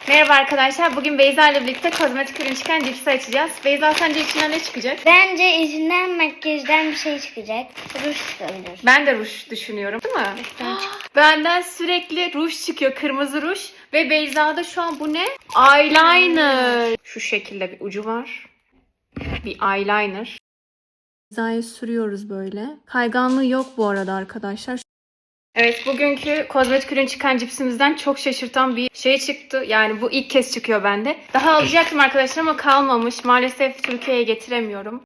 Merhaba arkadaşlar. Bugün Beyza ile birlikte kozmetik ürün çıkan cipsi açacağız. Beyza, sence içinden ne çıkacak? Bence içinden makyajdan bir şey çıkacak. Ruj çıkabilir. Ben de ruj düşünüyorum, değil mi? Benden sürekli ruj çıkıyor. Kırmızı ruj. Ve Beyza'da şu an bu ne? Eyeliner. Şu şekilde bir ucu var. Bir eyeliner. Beyza'ya sürüyoruz böyle. Kayganlığı yok bu arada arkadaşlar. Evet, bugünkü kozmetik ürün çıkan cipsimizden çok şaşırtan bir şey çıktı. Yani bu ilk kez çıkıyor bende. Daha alacaktım arkadaşlar ama kalmamış. Maalesef Türkiye'ye getiremiyorum.